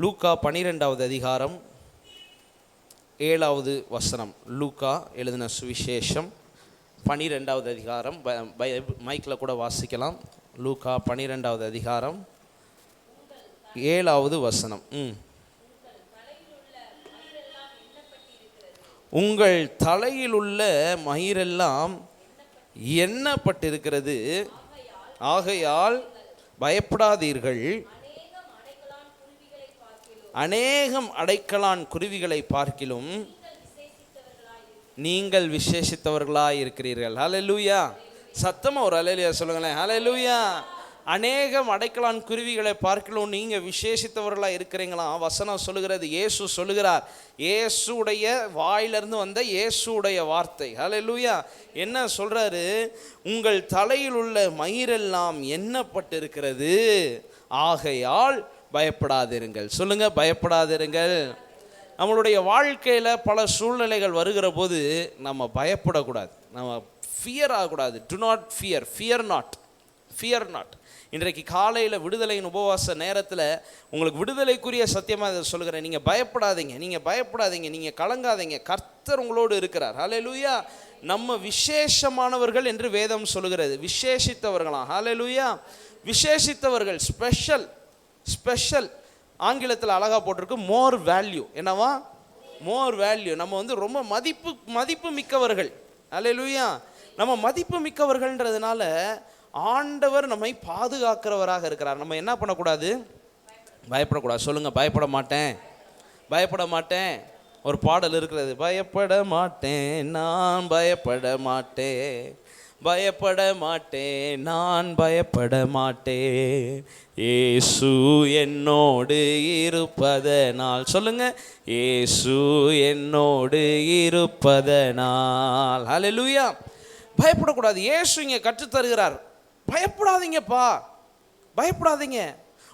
லூக்கா 12வது அதிகாரம் 7வது வசனம். லூக்கா எழுதின சுவிசேஷம் 12வது அதிகாரம், மைக்கில் கூட வாசிக்கலாம். லூக்கா 12வது அதிகாரம் 7வது வசனம். உங்கள் தலையில் உள்ள மயிரெல்லாம் எண்ணப்பட்டிருக்கிறது, ஆகையால் பயப்படாதீர்கள். அநேகம் அடைக்கலான் குருவிகளை பார்க்கிலும் நீங்கள் விசேஷித்தவர்களாய் இருக்கிறீர்கள். ஹல்லேலூயா. சத்தமா ஒரு ஹல்லேலூயா சொல்லுங்களேன். ஹல்லேலூயா. அநேகம் அடைக்கலான் குருவிகளை பார்க்கிலும் நீங்கள் விசேஷித்தவர்களாக இருக்கிறீங்களாம். வசனம் சொல்லுகிறது, இயேசு சொல்லுகிறார். இயேசுடைய வாயிலிருந்து வந்த இயேசுடைய வார்த்தை. ஹல்லேலூயா. என்ன சொல்றாரு? உங்கள் தலையில் உள்ள மயிரெல்லாம் எண்ணப்பட்டிருக்கிறது, ஆகையால் பயப்படாதிருங்கள். சொல்லுங்க, பயப்படாதிருங்கள். நம்மளுடைய வாழ்க்கையில் பல சூழ்நிலைகள் வருகிற போது நம்ம பயப்படக்கூடாது, நம்ம ஃபியர் ஆகக்கூடாது. To not fear, fear not, fear not. இன்றைக்கு காலையில் விடுதலையின் உபவாச நேரத்தில் உங்களுக்கு விடுதலைக்குரிய சத்தியமாக இதை சொல்கிறேன். நீங்கள் பயப்படாதீங்க, நீங்கள் பயப்படாதீங்க, நீங்கள் கலங்காதீங்க. கர்த்தர் உங்களோடு இருக்கிறார். ஹல்லேலூயா. நம்ம விசேஷமானவர்கள் என்று வேதம் சொல்கிறது. விசேஷித்தவர்களாம். ஹல்லேலூயா. விசேஷித்தவர்கள், ஸ்பெஷல். ஸ்பெஷல் ஆங்கிலத்தில் அழகாக போட்டிருக்கு, மோர் வேல்யூ. என்னவா? More value. நம்ம ரொம்ப மதிப்பு மிக்கவர்கள். ஹல்லேலூயா. நம்ம மதிப்பு மிக்கவர்கள்ன்றதுனால ஆண்டவர் நம்மை பாதுகாக்கிறவராக இருக்கிறார். நம்ம என்ன பண்ணக்கூடாது? பயப்படக்கூடாது. சொல்லுங்க, பயப்பட மாட்டேன், பயப்பட மாட்டேன். ஒரு பாடல் இருக்கிறது, பயப்பட மாட்டேன் நான், பயப்பட மாட்டேன், பயப்பட மாட்டேன் நான், பயப்பட மாட்டேன், இயேசு என்னோடு இருப்பதனால். சொல்லுங்க, இயேசு என்னோடு இருப்பதனால். ஹல்லேலூயா. பயப்படக்கூடாது. இயேசு இங்கே கற்றுத்தருகிறார், பயப்படாதீங்கப்பா, பயப்படாதீங்க.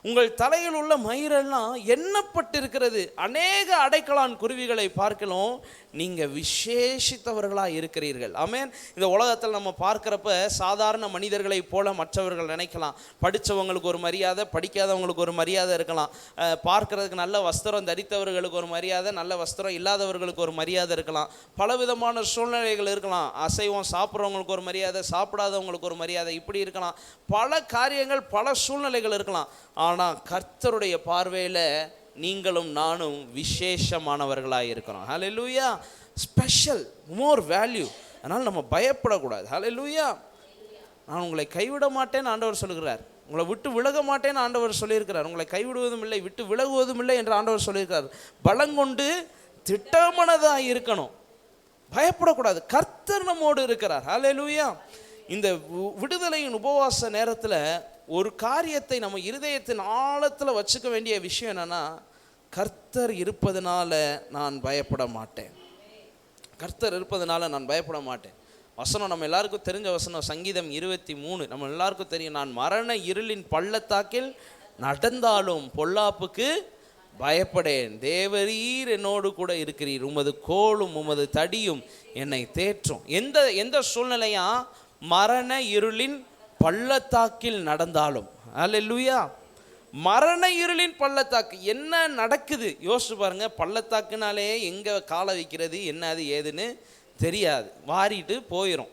உங்கள் தலையில் உள்ள மயிரெல்லாம் எண்ணப்பட்டிருக்கிறது, அநேக அடைக்கலான் குருவிகளை பார்க்கலாம், நீங்கள் விசேஷித்தவர்களாக இருக்கிறீர்கள். ஆமென். இந்த உலகத்தில் நம்ம பார்க்குறப்ப சாதாரண மனிதர்களை போல மற்றவர்கள் நினைக்கலாம். படித்தவங்களுக்கு ஒரு மரியாதை, படிக்காதவங்களுக்கு ஒரு மரியாதை இருக்கலாம். பார்க்குறதுக்கு நல்ல வஸ்திரம் தரித்தவர்களுக்கு ஒரு மரியாதை, நல்ல வஸ்திரம் இல்லாதவர்களுக்கு ஒரு மரியாதை இருக்கலாம். பலவிதமான சூழ்நிலைகள் இருக்கலாம். அசைவம் சாப்பிட்றவங்களுக்கு ஒரு மரியாதை, சாப்பிடாதவங்களுக்கு ஒரு மரியாதை, இப்படி இருக்கலாம். பல காரியங்கள், பல சூழ்நிலைகள் இருக்கலாம். ஆனால் கர்த்தருடைய பார்வையில் நீங்களும் நானும் விசேஷமானவர்களாக இருக்கிறோம். ஹல்லேலூயா. Special, more value. அதனால் நம்ம பயப்படக்கூடாது. ஹல்லேலூயா. நான் உங்களை கைவிட மாட்டேன்னு ஆண்டவர் சொல்லுகிறார். உங்களை விட்டு விலக மாட்டேன்னு ஆண்டவர் சொல்லியிருக்கிறார். உங்களை கைவிடுவதும் இல்லை, விட்டு விலகுவதும் இல்லை என்று ஆண்டவர் சொல்லியிருக்கிறார். பலங்கொண்டு திட்டமானதாக இருக்கணும், பயப்படக்கூடாது. கர்த்தர் நம்மோடு இருக்கிறார். ஹல்லேலூயா. இந்த விடுதலையின் உபவாச நேரத்தில் ஒரு காரியத்தை நம்ம இருதயத்தின் ஆழத்தில் வச்சுக்க வேண்டிய விஷயம் என்னன்னா, கர்த்தர் இருப்பதனால நான் பயப்பட மாட்டேன். கர்த்தர் இருப்பதனால நான் பயப்பட மாட்டேன். வசனம் நம்ம எல்லாருக்கும் தெரிஞ்ச வசனம், சங்கீதம் 23. நம்ம எல்லாருக்கும் தெரியும், நான் மரண இருளின் பள்ளத்தாக்கில் நடந்தாலும் பொல்லாப்புக்கு பயப்படேன், தேவரீர் என்னோடு கூட இருக்கிறீர், உமது கோலும் உமது தடியும் என்னை தேற்றும். எந்த சூழ்நிலையா? மரண இருளின் பள்ளத்தாக்கில் நடந்தாலும். அல்லேலூயா. மரண இருளின் பள்ளத்தாக்கு. என்ன நடக்குது யோசிச்சு பாருங்க. பள்ளத்தாக்குனாலே எங்கே காலை வைக்கிறது, என்ன அது ஏதுன்னு தெரியாது. வாரிட்டு போயிடும்,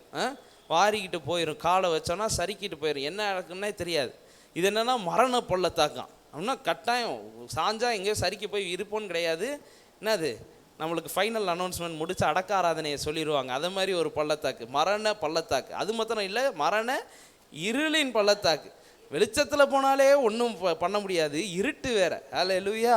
வாரிக்கிட்டு போயிடும். காலை வச்சோன்னா சறுக்கிட்டு போயிடும், என்ன நடக்குன்னே தெரியாது. இது என்னென்னா மரண பள்ளத்தாக்காம். அப்படின்னா கட்டாயம் சாஞ்சா எங்கேயோ சறுக்கி போய் இருப்போன்னு கிடையாது. என்னது, நம்மளுக்கு ஃபைனல் அனௌன்ஸ்மெண்ட் முடிச்சு அடக்க ஆராதனையை சொல்லிடுவாங்க. அது மாதிரி ஒரு பள்ளத்தாக்கு, மரண பள்ளத்தாக்கு. அது மாத்திரம் இல்லை, மரண இருளின் பள்ளத்தாக்கு. வெளிச்சத்தில் போனாலே ஒன்றும் பண்ண முடியாது, இருட்டு வேற. ஹல்லேலூயா.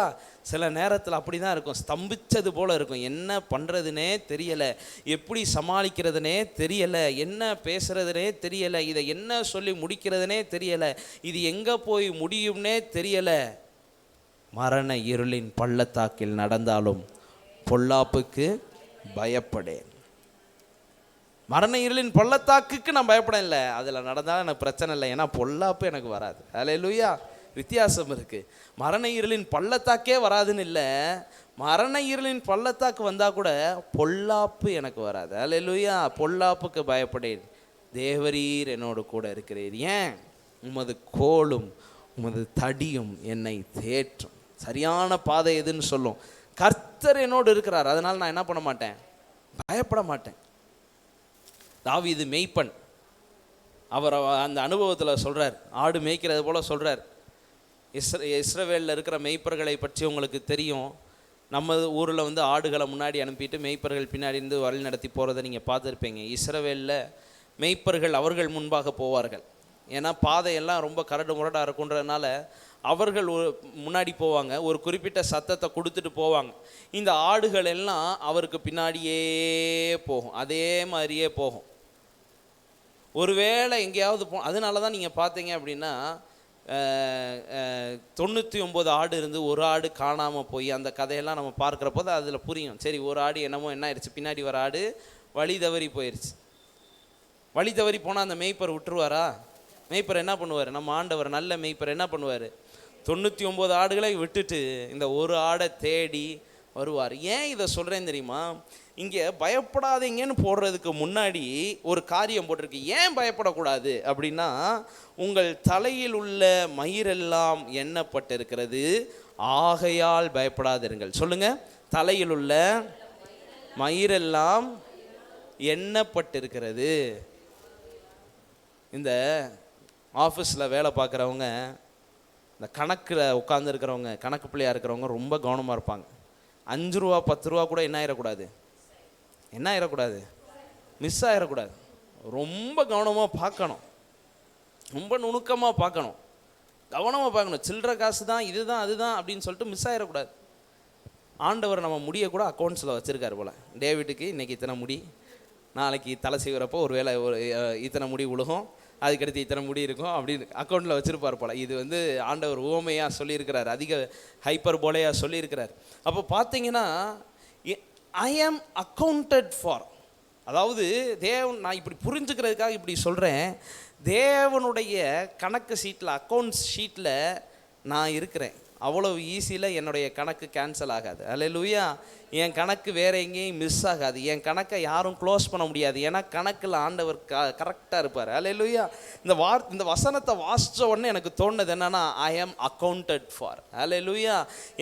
சில நேரத்தில் அப்படி தான் இருக்கும், ஸ்தம்பிச்சது போல் இருக்கும். என்ன பண்ணுறதுனே தெரியலை, எப்படி சமாளிக்கிறதுனே தெரியலை, என்ன பேசுகிறதுனே தெரியலை, இதை என்ன சொல்லி முடிக்கிறதுனே தெரியலை, இது எங்கே போய் முடியும்னே தெரியலை. மரண இருளின் பள்ளத்தாக்கில் நடந்தாலும் பொல்லாப்புக்கு பயப்படேன். மரண இருளின் பள்ளத்தாக்குக்கு நான் பயப்பட இல்லை, அதில் நடந்தாலும் எனக்கு பிரச்சனை இல்லை, ஏன்னா பொல்லாப்பு எனக்கு வராது. ஹல்லேலூயா. வித்தியாசம் இருக்குது. மரண இருளின் பள்ளத்தாக்கே வராதுன்னு இல்லை, மரண இருளின் பள்ளத்தாக்கு வந்தால் கூட பொல்லாப்பு எனக்கு வராது. ஹல்லேலூயா. பொல்லாப்புக்கு பயப்படேன், தேவரீர் என்னோடு கூட இருக்கிறீர். ஏன்? உமது கோலும் உமது தடியும் என்னை தேற்றும். சரியான பாதை எதுன்னு சொல்லும். கர்த்தர் என்னோடு இருக்கிறார், அதனால் நான் என்ன பண்ண மாட்டேன், பயப்பட மாட்டேன். தாவீது மேய்ப்பன், அவர் அந்த அனுபவத்தில் சொல்கிறார், ஆடு மேய்க்கிறது போல் சொல்கிறார். இஸ்ரவேலில் இருக்கிற மேய்ப்பர்களை பற்றி உங்களுக்கு தெரியும். நம்ம ஊரில் வந்து ஆடுகளை முன்னாடி அனுப்பிட்டு மேய்ப்பர்கள் பின்னாடி இருந்து வழி நடத்தி போகிறத நீங்கள் பார்த்துருப்பீங்க. இஸ்ரவேலில் மேய்ப்பர்கள் அவர்கள் முன்பாக போவார்கள். ஏன்னா பாதையெல்லாம் ரொம்ப கரடு முரடாக இருக்குன்றதுனால அவர்கள் முன்னாடி போவாங்க, ஒரு குறிப்பிட்ட சத்தத்தை கொடுத்துட்டு போவாங்க. இந்த ஆடுகள் எல்லாம் அவருக்கு பின்னாடியே போகும், அதே மாதிரியே போகும். ஒருவேளை எங்கேயாவது அதனால தான் நீங்கள் பார்த்தீங்க அப்படின்னா 99 ஆடு இருந்து ஒரு ஆடு காணாமல் போய் அந்த கதையெல்லாம் நம்ம பார்க்குற போது அதில் புரியும். சரி, ஒரு ஆடு என்னமோ என்ன ஆயிடுச்சு, பின்னாடி வர ஆடு வழி தவறி போயிடுச்சு. வழி தவறி போனால் அந்த மேய்ப்பர் விட்டுருவாரா? மேய்ப்பர் என்ன பண்ணுவார்? நம்ம ஆண்டவர் நல்ல மேய்ப்பர் என்ன பண்ணுவார்? 99 ஆடுகளை விட்டுட்டு இந்த ஒரு ஆடை தேடி வருவார். ஏன் இதை சொல்கிறேன்னு தெரியுமா? இங்கே பயப்படாதீங்கன்னு போடுறதுக்கு முன்னாடி ஒரு காரியம் போட்டிருக்கு. ஏன் பயப்படக்கூடாது அப்படின்னா, உங்கள் தலையில் உள்ள மயிரெல்லாம் எண்ணப்பட்டிருக்கிறது, ஆகையால் பயப்படாதிருங்கள். சொல்லுங்க, தலையில் உள்ள மயிரெல்லாம் எண்ணப்பட்டிருக்கிறது. இந்த ஆஃபீஸில் வேலை பார்க்குறவங்க, இந்த கணக்கில் உட்காந்துருக்கிறவங்க, கணக்கு பிள்ளையாக இருக்கிறவங்க ரொம்ப கவனமாக இருப்பாங்க. 5 ரூபா 10 ரூபா கூட என்ன ஆயிடக்கூடாது, மிஸ் ஆகிடக்கூடாது. ரொம்ப கவனமாக பார்க்கணும், ரொம்ப நுணுக்கமாக பார்க்கணும், கவனமாக பார்க்கணும். சில்லற காசு தான், இதுதான் அதுதான் அப்படின்னு சொல்லிட்டு மிஸ் ஆகிடக்கூடாது. ஆண்டவர் நம்ம முடியை கூட அக்கௌண்ட்ஸில் வச்சுருக்காரு போல். டேவிட்டுக்கு இன்றைக்கி இத்தனை முடி, நாளைக்கு தலை செய்கிறப்போ ஒரு வேளை ஒரு இத்தனை முடி உழுகும், அதுக்கடுத்து இத்தனை முடி இருக்கும் அப்படின்னு அக்கௌண்ட்டில் வச்சுருப்பார் போல். இது வந்து ஆண்டவர் உவமையாக சொல்லியிருக்கிறார், அதிக ஹைப்பர் போலையாக சொல்லியிருக்கிறார். அப்போ பார்த்தீங்கன்னா ஐ ஆம் அக்கௌண்டட் ஃபார், அதாவது தேவன், நான் இப்படி புரிஞ்சுக்கிறதுக்காக இப்படி சொல்கிறேன், தேவனுடைய கணக்கு ஷீட்டில், அக்கௌண்ட்ஸ் ஷீட்டில் நான் இருக்கிறேன். அவ்வளவு ஈஸியில் என்னுடைய கணக்கு கேன்சல் ஆகாது. அல்லேலூயா. என் கணக்கு வேறு எங்கேயும் மிஸ் ஆகாது. என் கணக்கை யாரும் க்ளோஸ் பண்ண முடியாது. ஏன்னா கணக்கில் ஆண்டவர் கரெக்டாக இருப்பார். அல்லேலூயா. இந்த வசனத்தை வாசித்த உடனே எனக்கு தோணுது என்னென்னா, ஐ ஆம் அக்கௌண்டட் ஃபார். அல்லேலூயா.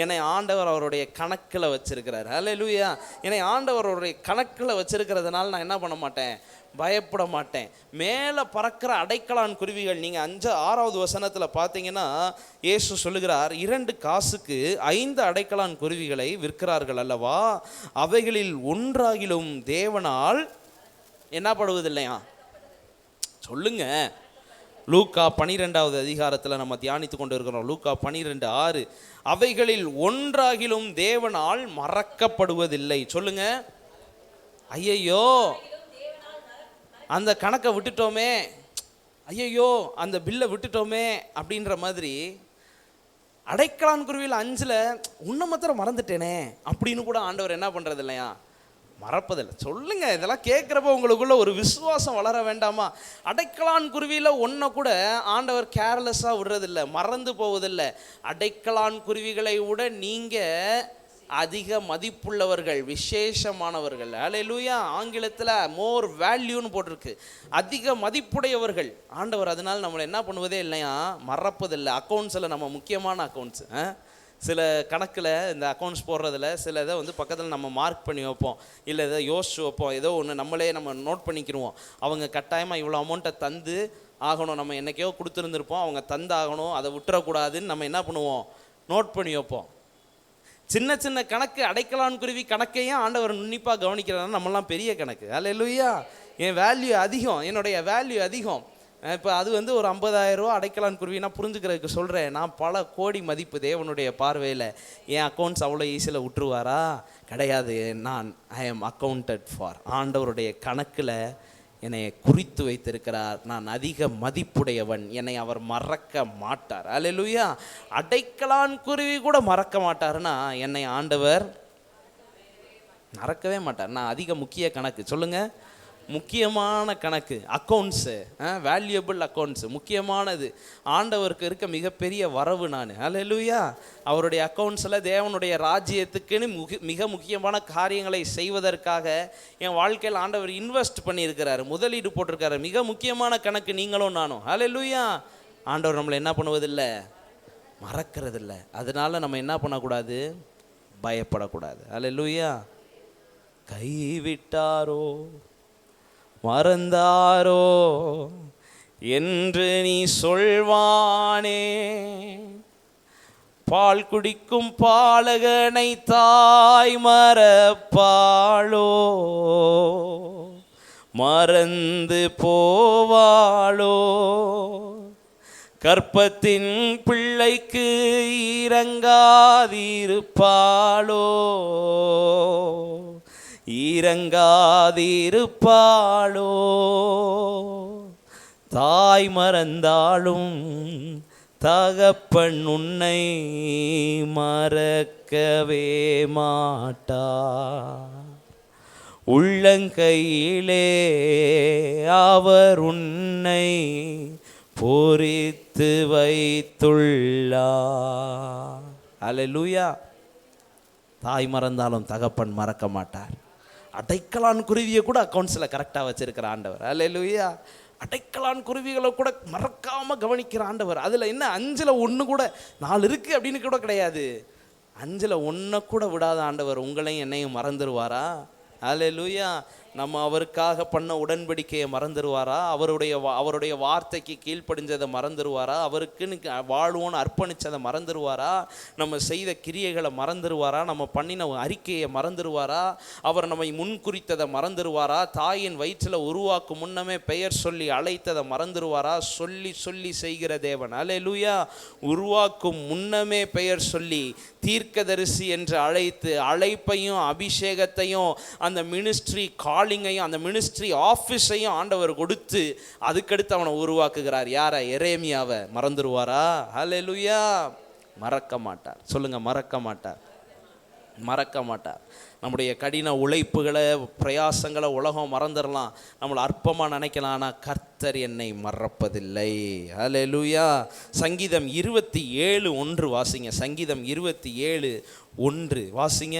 என்னை ஆண்டவர் அவருடைய கணக்கில் வச்சிருக்கிறார். அல்லேலூயா. என்னை ஆண்டவர் அவருடைய கணக்கில் வச்சிருக்கிறதுனால நான் என்ன பண்ண மாட்டேன், பயப்பட மாட்டேன். மேலே பறக்கிற அடைக்கலான் குருவிகள், நீங்கள் 5-6வது வசனத்தில் பார்த்தீங்கன்னா இயேசு சொல்லுகிறார், 2 காசுக்கு 5 அடைக்கலான் குருவிகளை விற்கிறார்கள் அல்லவா, அவைகளில் ஒன்றாகிலும் தேவனால் என்ன படுவதில்லையா? சொல்லுங்க. லூக்கா 12வது அதிகாரத்தில் நம்ம தியானித்து கொண்டு இருக்கிறோம். லூக்கா 12:6, அவைகளில் ஒன்றாகிலும் தேவனால் மறக்கப்படுவதில்லை. சொல்லுங்க. ஐயையோ, அந்த கணக்கை விட்டுட்டோமே, ஐயையோ அந்த பில்லை விட்டுட்டோமே அப்படின்ற மாதிரி அடைக்கலான் குருவியில் 5ல் உன்னை மாத்திரம் மறந்துட்டேனே அப்படின்னு கூட ஆண்டவர் என்ன பண்ணுறது இல்லையா, மறப்பதில்லை. சொல்லுங்க, இதெல்லாம் கேட்குறப்ப உங்களுக்குள்ள ஒரு விசுவாசம் வளர வேண்டாமா? அடைக்கலான் குருவியில் ஒன்றை கூட ஆண்டவர் கேர்லெஸ்ஸாக விடுறதில்லை, மறந்து போவதில்லை. அடைக்கலான் குருவிகளை விட நீங்கள் அதிக மதிப்புள்ளவர்கள், விசேஷமானவர்கள். அல்லேலூயா. ஆங்கிலத்தில் மோர் வேல்யூன்னு போட்டிருக்கு, அதிக மதிப்புடையவர்கள். ஆண்டவர் அதனால் நம்மளை என்ன பண்ணுவதே இல்லையா, மறப்பதில்லை. அக்கௌண்ட்ஸில் நம்ம முக்கியமான அக்கௌண்ட்ஸ், சில கணக்கில் இந்த அக்கௌண்ட்ஸ் போடுறதில் சில இதை வந்து பக்கத்தில் நம்ம மார்க் பண்ணி வைப்போம், இல்லை இதை யோசிச்சு வைப்போம், ஏதோ ஒன்று நம்மளே நம்ம நோட் பண்ணிக்கிடுவோம். அவங்க கட்டாயமாக இவ்வளோ அமௌண்ட்டை தந்து ஆகணும், நம்ம என்றைக்கோ கொடுத்துருந்துருப்போம், அவங்க தந்தாகணும், அதை விட்டுறக்கூடாதுன்னு நம்ம என்ன பண்ணுவோம், நோட் பண்ணி வைப்போம். சின்ன சின்ன கணக்கு, அடைக்கலான் குருவி கணக்கையும் ஆண்டவர் உன்னிப்பாக கவனிக்கிறாருன்னா நம்மளாம் பெரிய கணக்கு. அல்லேலூயா. என் வேல்யூ அதிகம், என்னுடைய வேல்யூ அதிகம். இப்போ அது வந்து ஒரு 50,000 ரூபா அடைக்கலான் குருவி நான் புரிஞ்சுக்கிறதுக்கு சொல்கிறேன். நான் பல கோடி மதிப்பு தேவனுடைய பார்வையில். என் அக்கௌண்ட்ஸ் அவ்வளோ ஈஸியில் விட்டுருவாரா? கிடையாது. நான் ஐ ஆம் அக்கௌண்டட் ஃபார். ஆண்டவருடைய கணக்கில் என்னை குறித்து வைத்திருக்கிறார். நான் அதிக மதிப்புடையவன், என்னை அவர் மறக்க மாட்டார். அல்லேலூயா. அடைக்கலான் குருவி கூட மறக்க மாட்டார்னா என்னை ஆண்டவர் மறக்கவே மாட்டார். நான் அதிக முக்கிய கணக்கு. சொல்லுங்க, முக்கியமான கணக்கு, அக்கௌண்ட்ஸு, வேல்யூபிள் அக்கௌண்ட்ஸு, முக்கியமானது. ஆண்டவருக்கு இருக்க மிகப்பெரிய வரவு நான். அல்லேலூயா. அவருடைய அக்கௌண்ட்ஸில் தேவனுடைய ராஜ்யத்துக்குன்னு மிக முக்கியமான காரியங்களை செய்வதற்காக என் வாழ்க்கையில் ஆண்டவர் இன்வெஸ்ட் பண்ணியிருக்கிறார், முதலீடு போட்டிருக்காரு. மிக முக்கியமான கணக்கு நீங்களும் நானும். அல்லேலூயா. ஆண்டவர் நம்மளை என்ன பண்ணுவதில்லை, மறக்கிறது இல்லை. அதனால நம்ம என்ன பண்ணக்கூடாது? பயப்படக்கூடாது. அல்லேலூயா. கைவிட்டாரோ மறந்தாரோ என்று நீ சொல்வானே, பால் குடிக்கும் பாலகனை தாய் மறப்பாளோ, மறந்து போவாளோ, கற்பத்தின் பிள்ளைக்கு இரங்காதிருப்பாளோ, இரங்காதிருப்பாளோ. தாய் மறந்தாலும் தகப்பன் உன்னை மறக்கவே மாட்டார். உள்ளங்கையிலே அவர் உன்னை பொறித்து வைத்துள்ளார். அல்லேலூயா. தாய் மறந்தாலும் தகப்பன் மறக்க மாட்டார். அடைக்கலான் குருவியை கூட அக்கௌண்ட்ஸில் கரெக்டாக வச்சிருக்கிற ஆண்டவர். அல்லேலூயா. அடைக்கலான் குருவிகளை கூட மறக்காமல் கவனிக்கிற ஆண்டவர். அதில் என்ன 5ல் 1 கூட 4 இருக்குது அப்படின்னு கூட கிடையாது. 5ல் 1 கூட விடாத ஆண்டவர் உங்களையும் என்னையும் மறந்துடுவாரா? அல்லேலூயா. நம்ம அவருக்காக பண்ண உடன்படிக்கையை மறந்துடுவாரா? அவருடைய வார்த்தைக்கு கீழ்ப்படிஞ்சதை மறந்துடுவாரா? அவருக்குன்னு வாழ்வோன்னு அர்ப்பணித்ததை மறந்துடுவாரா? நம்ம செய்த கிரியைகளை மறந்துடுவாரா? நம்ம பண்ணின அறிக்கையை மறந்துடுவாரா? அவர் நம்மை முன்குறித்ததை மறந்துடுவாரா? தாயின் வயிற்றில் உருவாக்கும் முன்னமே பெயர் சொல்லி அழைத்ததை மறந்துடுவாரா? சொல்லி சொல்லி செய்கிற தேவன். அல்லேலூயா. உருவாக்கும் முன்னமே பெயர் சொல்லி தீர்க்கதரிசி என்று அழைத்து அழைப்பையும் அபிஷேகத்தையும் அந்த மினிஸ்ட்ரி காலிங்கையும் அந்த மினிஸ்ட்ரி ஆஃபீஸையும் ஆண்டவர் கொடுத்து அதுக்கடுத்து அவனை உருவாக்குகிறார். யாரை? எரேமியாவை. மறந்துடுவாரா? ஹல்லேலூயா. மறக்க மாட்டார். சொல்லுங்க, மறக்க மாட்டார். மறக்க மாட்டார். நம்முடைய கடின உழைப்புகளை பிரயாசங்களை உலகம் மறந்துடலாம், நம்மளை அற்பமாக நினைக்கலாம். ஆனால் கர்த்தர் என்னை மறப்பதில்லை. ஹல்லேலூயா. சங்கீதம் 27:1 வாசிங்க. சங்கீதம் 27:1 வாசிங்க.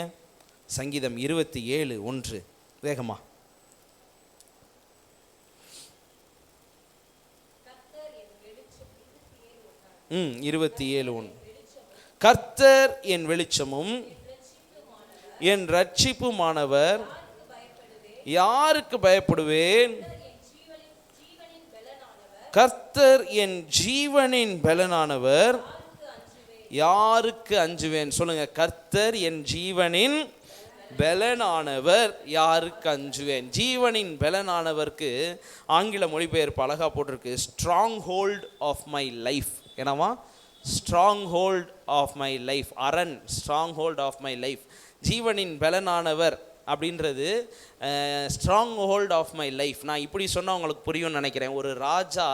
சங்கீதம் 27:1 வேகமா. 27:1 கர்த்தர் என் வெளிச்சமும் என் ரட்சிப்புமானவர், யாருக்கு பயப்படுவேன்? கர்த்தர் என் ஜீவனின் பலனானவர், யாருக்கு அஞ்சுவேன்? சொல்லுங்க, கர்த்தர் என் ஜீவனின் பலனானவர், யாருக்கு அஞ்சுவேன்? ஜீவனின் பலனானவருக்கு ஆங்கில மொழிபெயர்ப்பு அழகா போட்டிருக்கு, stronghold of my life. என்னவா? Stronghold of my life. அரண், stronghold of my life. ஜீவனின் பலனானவர் அப்படின்றது stronghold of my life. நான் இப்படி சொன்னால் உங்களுக்கு புரியும்னு நினைக்கிறேன். ஒரு ராஜா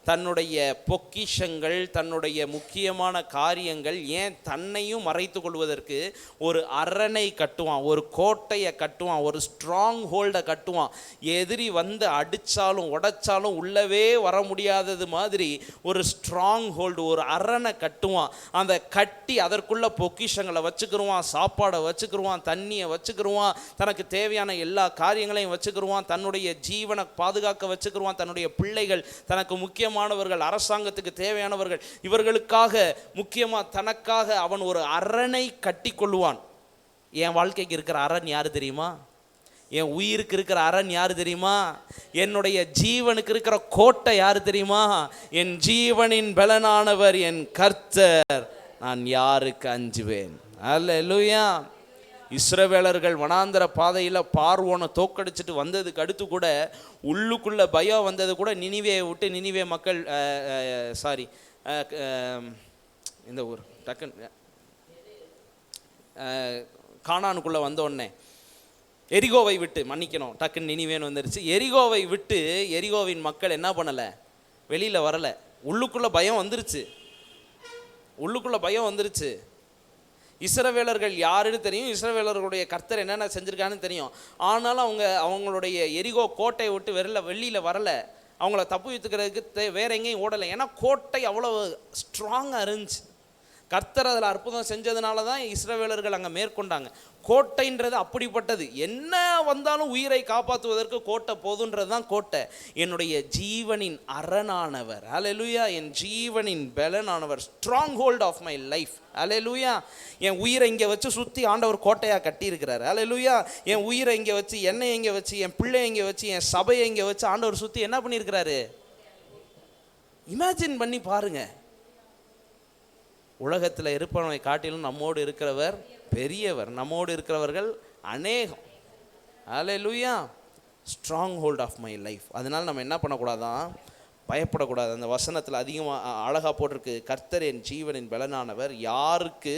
தன்னுடைய பொக்கிஷங்கள், தன்னுடைய முக்கியமான காரியங்கள், ஏன் தன்னையும் மறைத்து கொள்வதற்கு ஒரு அரணை கட்டுவான், ஒரு கோட்டையை கட்டுவான், ஒரு ஸ்ட்ராங் ஹோல்டை கட்டுவான். எதிரி வந்து அடித்தாலும் உடைச்சாலும் உள்ளவே வர முடியாதது மாதிரி ஒரு ஸ்ட்ராங் ஹோல்டு, ஒரு அரணை கட்டுவான். அந்த கட்டி அதற்குள்ள பொக்கிஷங்களை வச்சுக்கிடுவான், சாப்பாடை வச்சுக்கிடுவான், தண்ணியை வச்சுக்கிடுவான், தனக்கு தேவையான எல்லா காரியங்களையும் வச்சுக்கிடுவான், தன்னுடைய ஜீவனை பாதுகாக்க வச்சுக்கிடுவான், தன்னுடைய பிள்ளைகள், தனக்கு முக்கியமானவர்கள், அரசாங்கத்துக்கு தேவையானவர்கள், இவர்களுக்காக முக்கியமாக தனக்காக அவன் ஒரு அரணை கட்டி கொள்ளுவான். என் வாழ்க்கைக்கு இருக்கிற அரண் யாரு தெரியுமா? என் உயிருக்கு இருக்கிற அரண் யாரு தெரியுமா? என்னுடைய ஜீவனுக்கு இருக்கிற கோட்டை யாரு தெரியுமா? என் ஜீவனின் பலனானவர் என் கர்த்தர், நான் யாருக்கு அஞ்சுவேன்? அல்லேலூயா. இஸ்ரவேலர்கள் வனாந்தர பாதையில் பார்வோனை தோக்கடிச்சிட்டு வந்ததுக்கு அடுத்து கூட உள்ளுக்குள்ளே பயம் வந்தது கூட, நினிவேயை விட்டு, நினிவே மக்கள் இந்த ஊர் டக்குன்னு கானானுக்குள்ளே வந்த உடனே எரிகோவை விட்டு, மன்னிக்கணும், டக்குன்னு நினிவேன்னு வந்துருச்சு. எரிகோவை விட்டு எரிகோவின் மக்கள் என்ன பண்ணலை? வெளியில் வரலை. உள்ளுக்குள்ளே பயம் வந்துருச்சு, உள்ளுக்குள்ளே பயம் வந்துருச்சு. இஸ்ரவேலர்கள் யாருன்னு தெரியும், இஸ்ரவேலர்களுடைய கர்த்தர் என்னென்ன செஞ்சுருக்கான்னு தெரியும். ஆனாலும் அவங்களுடைய எரிகோ கோட்டையை விட்டு வெளியில் வரலை. அவங்கள தப்பு வைத்துக்கிறதுக்கு வேற எங்கேயும் ஓடலை. ஏன்னா கோட்டை அவ்வளோ ஸ்ட்ராங்காக இருந்துச்சு. கர்த்தர் அதில் அற்புதம் செஞ்சதுனால தான் இஸ்ரவேலர்கள் அங்கே மேற்கொண்டாங்க. கோட்டைன்றது அப்படிப்பட்டது. என்ன வந்தாலும் உயிரை காப்பாற்றுவதற்கு கோட்டை போதுன்றது தான் கோட்டை. என்னுடைய ஜீவனின் அரணானவர், அல்லேலூயா, என் ஜீவனின் பலனானவர், stronghold of my life, அல்லேலூயா. என் உயிரை இங்கே வச்சு சுற்றி ஆண்டவர் கோட்டையாக கட்டியிருக்கிறார், அல்லேலூயா. என் உயிரை இங்கே வச்சு, என்னை இங்கே வச்சு, என் பிள்ளை இங்கே வச்சு, என் சபையை இங்கே வச்சு ஆண்டவர் சுற்றி என்ன பண்ணியிருக்கிறாரு? இமேஜின் பண்ணி பாருங்க. உலகத்தில் இருப்பவனை காட்டிலும் நம்மோடு இருக்கிறவர் பெரியவர், நம்மோடு இருக்கிறவர்கள் அநேகம், அல்லேலூயா. Stronghold of my life. அதனால் நம்ம என்ன பண்ணக்கூடாதான்? பயப்படக்கூடாது. அந்த வசனத்தில் அதிகமாக அழகாக போட்டிருக்கு, கர்த்தர் என் ஜீவனின் பலனானவர், யாருக்கு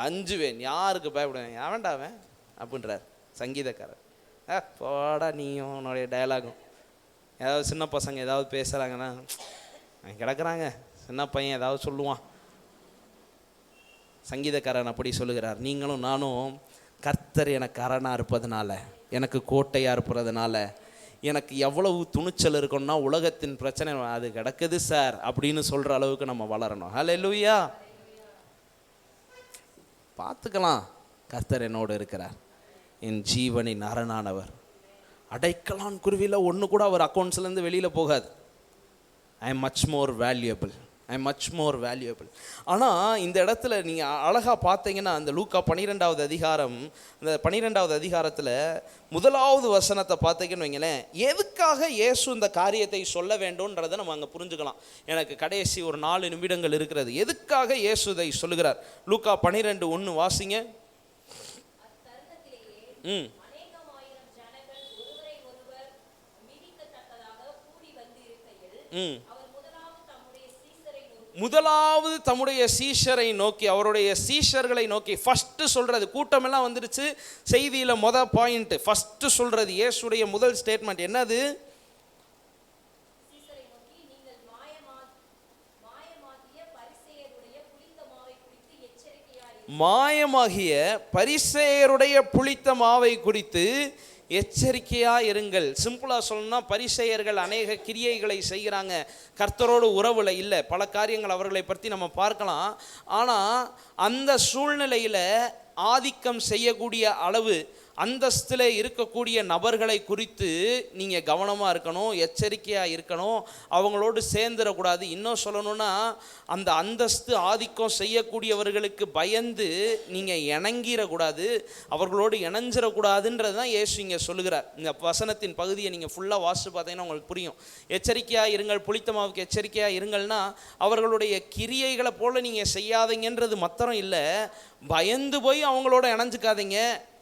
அஞ்சுவேன், யாருக்கு பயப்படுவேன், அவன்டாவன் அப்படின்றார் சங்கீதக்காரர். போடா நீயும் உன்னுடைய டயலாகும். ஏதாவது சின்ன பசங்க ஏதாவது பேசுகிறாங்கன்னா கிடக்குறாங்க, சின்ன பையன் ஏதாவது சொல்லுவான். சங்கீதக்காரன் அப்படி சொல்லுகிறார், நீங்களும் நானும் கர்த்தர் எனக்கு அரணாக இருப்பதுனால, எனக்கு கோட்டையாக இருப்பதுனால, எனக்கு எவ்வளவு துணிச்சல் இருக்கணும்னா உலகத்தின் பிரச்சனை அது கிடக்குது சார் அப்படின்னு சொல்கிற அளவுக்கு நம்ம வளரணும். ஹல்லேலூயா. பார்த்துக்கலாம், கர்த்தர் என்னோடு இருக்கிறார், என் ஜீவனின் அரணானவர். அடைக்கலான் குருவியில் ஒன்று கூட அவர் அக்கௌண்ட்ஸ்லேருந்து வெளியில் போகாது. I am much more valuable, I am much more valuable. ஆனால் இந்த இடத்துல நீங்கள் அழகாக பார்த்தீங்கன்னா, அந்த லூக்கா 12வது அதிகாரம், அந்த 12வது அதிகாரத்தில் 1வது வசனத்தை பார்த்தீங்கன்னு வைங்களேன், எதுக்காக இயேசு இந்த காரியத்தை சொல்ல வேண்டும்ன்றதை நம்ம அங்கே புரிஞ்சுக்கலாம். எனக்கு கடைசி ஒரு 4 நிமிடங்கள் இருக்கிறது. எதுக்காக இயேசு இதை சொல்லுகிறார்? லூக்கா 12:1 வாசிங்க. முதலாவது தம்முடைய சீஷரை நோக்கி, அவருடைய சீஷர்களை நோக்கி. ஃபஸ்ட்டு சொல்கிறது, கூட்டமெல்லாம் வந்துருச்சு, செய்தியில் பாயிண்ட் ஃபஸ்ட்டு சொல்கிறது, இயேசுடைய முதல் ஸ்டேட்மெண்ட் என்னது? மாயமாகிய பரிசேயருடைய புளித்த மாவை குறித்து எச்சரிக்கையாக இருங்கள். சிம்பிளாக சொல்லணும்னா, பரிசேயர்கள் அநேக கிரியைகளை செய்கிறாங்க, கர்த்தரோடு உறவில் இல்லை, பல காரியங்கள் அவர்களை பற்றி நம்ம பார்க்கலாம். ஆனால் அந்த சூழ்நிலையில் ஆதிக்கம் செய்யக்கூடிய அளவு அந்தஸ்தில் இருக்கக்கூடிய நபர்களை குறித்து நீங்கள் கவனமாக இருக்கணும், எச்சரிக்கையாக இருக்கணும், அவங்களோடு சேர்ந்துடக்கூடாது. இன்னும் சொல்லணும்னா, அந்த அந்தஸ்து ஆதிக்கம் செய்யக்கூடியவர்களுக்கு பயந்து நீங்கள் இணங்கிடக்கூடாது, அவர்களோடு இணைஞ்சிடக்கூடாதுன்றது தான் இயேசு இங்கே சொல்லுகிறார். இந்த வசனத்தின் பகுதியை நீங்கள் ஃபுல்லாக வாசித்து பார்த்தீங்கன்னா உங்களுக்கு புரியும். எச்சரிக்கையாக இருங்கள், புளித்தமாவுக்கு எச்சரிக்கையாக இருங்கள்னா, அவர்களுடைய கிரியைகளை போல் நீங்கள் செய்யாதீங்கன்றது மாத்திரம் இல்லை, பயந்து போய் அவங்களோட இணைஞ்சிக்காதீங்க,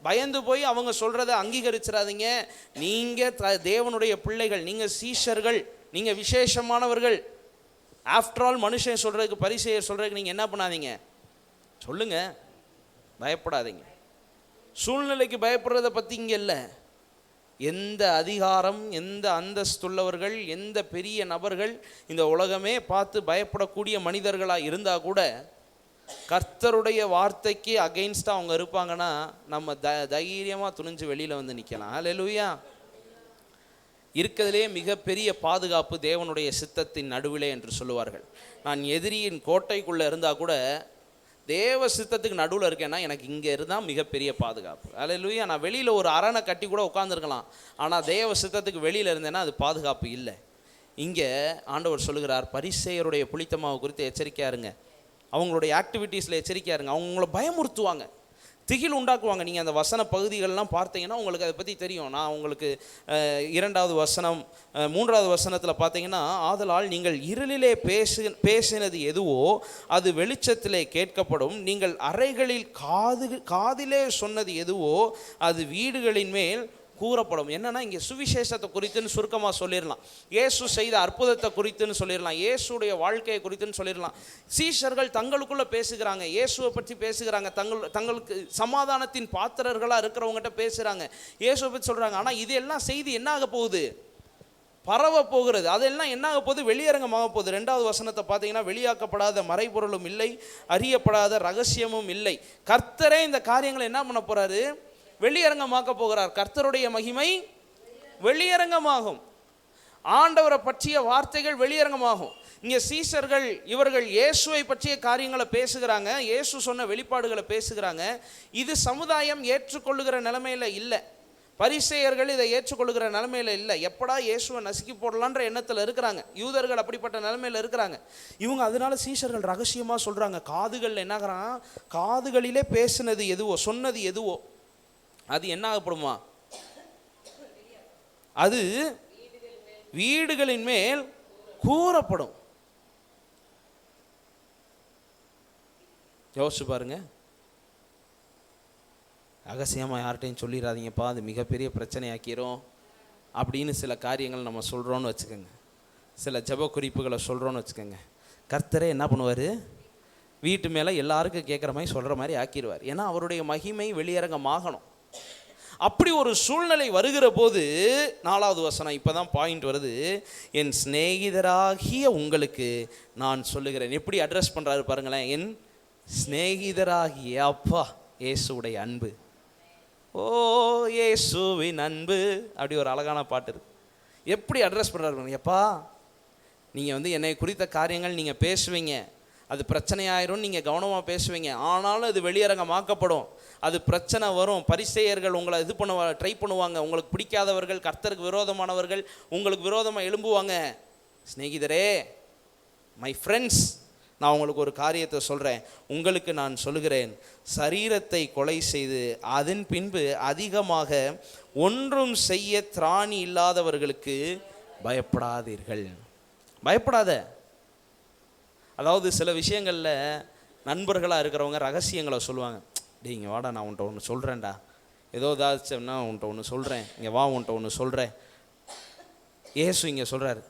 பயந்து போய் அவங்க சொல்கிறத அங்கீகரிச்சிடாதீங்க. நீங்கள் தேவனுடைய பிள்ளைகள், நீங்கள் சீஷர்கள், நீங்கள் விசேஷமானவர்கள். ஆஃப்டர் ஆல் மனுஷன் சொல்கிறதுக்கு, பரிசேயர் சொல்கிறதுக்கு நீங்கள் என்ன பண்ணாதீங்க? சொல்லுங்கள், பயப்படாதீங்க. சூழ்நிலைக்கு பயப்படுறத பற்றி இங்கே இல்லை. எந்த அதிகாரம், எந்த அந்தஸ்துள்ளவர்கள், எந்த பெரிய நபர்கள் இந்த உலகமே பார்த்து பயப்படக்கூடிய மனிதர்களாக இருந்தால் கூட, கர்த்தருடைய வார்த்தைக்கு அகெயின்ஸ்டாக அவங்க இருப்பாங்கன்னா நம்ம தைரியமாக துணிஞ்சு வெளியில் வந்து நிற்கலாம். ஹல்லேலூயா. இருக்கிறதுலே மிகப்பெரிய பாதுகாப்பு தேவனுடைய சித்தத்தின் நடுவிலே என்று சொல்லுவார்கள். நான் எதிரியின் கோட்டைக்குள்ளே இருந்தால் கூட தேவ சித்தத்துக்கு நடுவில் இருக்கேன்னா எனக்கு இங்கே இருந்தால் மிகப்பெரிய பாதுகாப்பு. ஹல்லேலூயா. நான் வெளியில் ஒரு அரணை கட்டி கூட உட்காந்துருக்கலாம், ஆனால் தேவ சித்தத்துக்கு வெளியில் இருந்தேன்னா அது பாதுகாப்பு இல்லை. இங்கே ஆண்டவர் சொல்லுகிறார், பரிசேயருடைய புளித்தமாவை குறித்து எச்சரிக்கையாக இருங்க, அவங்களுடைய ஆக்டிவிட்டீஸில் எச்சரிக்கையாக இருங்க. அவங்க உங்களை பயமுறுத்துவாங்க, திகில் உண்டாக்குவாங்க. நீங்கள் அந்த வசன பகுதிகளெலாம் பார்த்தீங்கன்னா உங்களுக்கு அதை பற்றி தெரியும். நான் உங்களுக்கு 2வது வசனம் 3வது வசனத்தில் பார்த்தீங்கன்னா, ஆதலால் நீங்கள் இருளிலே பேசினது எதுவோ அது வெளிச்சத்திலே கேட்கப்படும், நீங்கள் அறைகளில் காதிலே சொன்னது எதுவோ அது வீடுகளின் மேல் கூறப்படும். என்னன்னா, இங்கே சுவிசேஷத்தை குறித்துன்னு சுருக்கமாக சொல்லிடலாம், இயேசு செய்த அற்புதத்தை குறித்துன்னு சொல்லிடலாம், இயேசுடைய வாழ்க்கையை குறித்துன்னு சொல்லிடலாம். சீஷர்கள் தங்களுக்குள்ளே பேசுகிறாங்க, இயேசுவை பற்றி பேசுகிறாங்க, தங்களுக்கு சமாதானத்தின் பாத்திரர்களாக இருக்கிறவங்ககிட்ட பேசுகிறாங்க, இயேசுவை பற்றி சொல்கிறாங்க. ஆனால் இது எல்லாம் செய்தி என்ன ஆக போகுது? பரவ போகிறது. அதெல்லாம் என்ன ஆக போகுது? வெளியரங்கமாக போகுது. 2வது வசனத்தை பார்த்தீங்கன்னா, வெளியாக்கப்படாத மறைபொருளும் இல்லை, அறியப்படாத ரகசியமும் இல்லை. கர்த்தரே இந்த காரியங்களை என்ன பண்ண போகிறாரு? வெளியரங்கமாக்க போகிறார். கர்த்தருடைய மகிமை வெளியரங்கமாகும். ஆண்டவரை பற்றிய வார்த்தைகள் வெளியரங்கமாகும். இங்கே சீஷர்கள் இவர்கள் இயேசுவை பற்றிய காரியங்களை பேசுகிறாங்க, இயேசு சொன்ன வெளிப்பாடுகளை பேசுகிறாங்க. இது சமுதாயம் ஏற்றுக்கொள்ளுகிற நிலைமையில் இல்லை. பரிசேயர்கள் இதை ஏற்றுக்கொள்ளுகிற நிலைமையில் இல்லை. எப்படா இயேசுவை நசுக்கி போடலான்ற எண்ணத்தில் இருக்கிறாங்க. யூதர்கள் அப்படிப்பட்ட நிலைமையில் இருக்கிறாங்க. இவங்க அதனால சீஷர்கள் ரகசியமாக சொல்கிறாங்க, காதுகளில் என்னாகிறான், காதுகளிலே பேசினது எதுவோ, சொன்னது எதுவோ அது என்ன ஆகப்படுமா, அது வீடுகளின் மேல் கூறப்படும். யோசிச்சு பாருங்க. ரகசியமாக யார்கிட்டையும் சொல்லிடாதீங்கப்பா, அது மிகப்பெரிய பிரச்சனையாக்கிறோம் அப்படின்னு சில காரியங்கள் நம்ம சொல்கிறோன்னு வச்சுக்கோங்க, சில ஜெப குறிப்புகளை சொல்கிறோன்னு வச்சுக்கோங்க. கர்த்தரே என்ன பண்ணுவார், வீட்டு மேலே எல்லாருக்கும் கேட்குற மாதிரி சொல்கிற மாதிரி ஆக்கிடுவார். ஏன்னா அவருடைய மகிமை வெளியரங்கமாகணும். அப்படி ஒரு சூழ்நிலை வருகிற போது 4வது வசனம், இப்போ தான் பாயிண்ட் வருது, என் சிநேகிதராகிய உங்களுக்கு நான் சொல்லுகிறேன். எப்படி அட்ரஸ் பண்ணுறாரு பாருங்களேன், என் சிநேகிதராகிய, அப்பா இயேசுடைய அன்பு, ஓ இயேசுவின் அன்பு, அப்படி ஒரு அழகான பாட்டு இருக்கு. எப்படி அட்ரஸ் பண்ணுறாரு, எப்பா நீங்கள் என்னை குறித்த காரியங்கள் நீங்கள் பேசுவீங்க, அது பிரச்சனையாயிரும், நீங்கள் கவனமாக பேசுவீங்க, ஆனாலும் அது வெளியரங்கமாக்கப்படும், அது பிரச்சனை வரும். பரிசேயர்கள் உங்களை இது ட்ரை பண்ணுவாங்க, உங்களுக்கு பிடிக்காதவர்கள், கர்த்தருக்கு விரோதமானவர்கள் உங்களுக்கு விரோதமாக எழும்புவாங்க. சிநேகிதரே, மை ஃப்ரெண்ட்ஸ், நான் உங்களுக்கு ஒரு காரியத்தை சொல்கிறேன், உங்களுக்கு நான் சொல்லுகிறேன், சரீரத்தை கொலை செய்து அதன் பின்பு அதிகமாக ஒன்றும் செய்ய திராணி இல்லாதவர்களுக்கு பயப்படாதீர்கள். பயப்படாத. அதாவது சில விஷயங்களில் நண்பர்களாக இருக்கிறவங்க ரகசியங்களை சொல்லுவாங்க. டேய் இங்கே வாடா, நான் உன்ட்ட ஒன்று சொல்கிறேன்டா, ஏதோ ஏதாச்சும்னா உன்ட்ட ஒன்று சொல்கிறேன், இங்கே வா உன்ட்ட ஒன்று சொல்கிறேன். ஏசு இங்கே சொல்கிறாரு,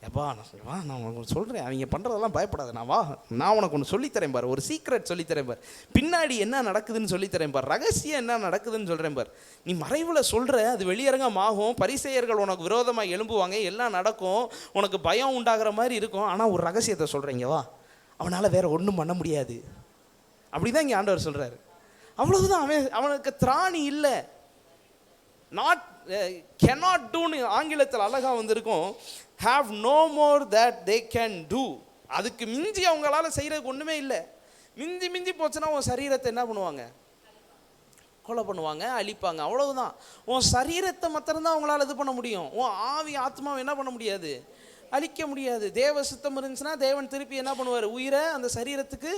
எப்பா வா நான் உனக்கு சொல்கிறேன், அவங்க பண்ணுறதெல்லாம் பயப்படாத, நான் வா, நான் உனக்கு ஒன்று சொல்லித்தரேன் பார், ஒரு சீக்ரெட் சொல்லித்தரேன் பார், பின்னாடி என்ன நடக்குதுன்னு சொல்லித்தரேன் பார், ரகசியம் என்ன நடக்குதுன்னு சொல்கிறேன் பார். நீ மறைவில் சொல்கிற, அது வெளியரங்கமாகும், பரிசேயர்கள் உனக்கு விரோதமாக எழும்புவாங்க, எல்லாம் நடக்கும், உனக்கு பயம் உண்டாகிற மாதிரி இருக்கும், ஆனால் ஒரு ரகசியத்தை சொல்கிறீங்க வா, அவனால் வேறு ஒன்றும் பண்ண முடியாது. அப்படி தான் இங்கே ஆண்டவர் சொல்கிறாரு. அவ்வளவுதான். அவனுக்கு திராணி இல்லை, நாட் cannot doன்னு ஆங்கிலத்தில் அழகாக வந்திருக்கும், have no more that they can do. அதுக்கு மிஞ்சி அவங்களால செய்கிறதுக்கு ஒன்றுமே இல்லை. மிஞ்சி போச்சுன்னா உன் சரீரத்தை என்ன பண்ணுவாங்க, கொலை பண்ணுவாங்க, அழிப்பாங்க, அவ்வளவுதான். உன் சரீரத்தை மாத்திரம்தான் அவங்களால இது பண்ண முடியும். உன் ஆவி ஆத்மாவை என்ன பண்ண முடியாது, அழிக்க முடியாது. தேவ சித்தம் இருந்துச்சுன்னா தேவன் திருப்பி என்ன பண்ணுவார், உயிரை அந்த சரீரத்துக்கு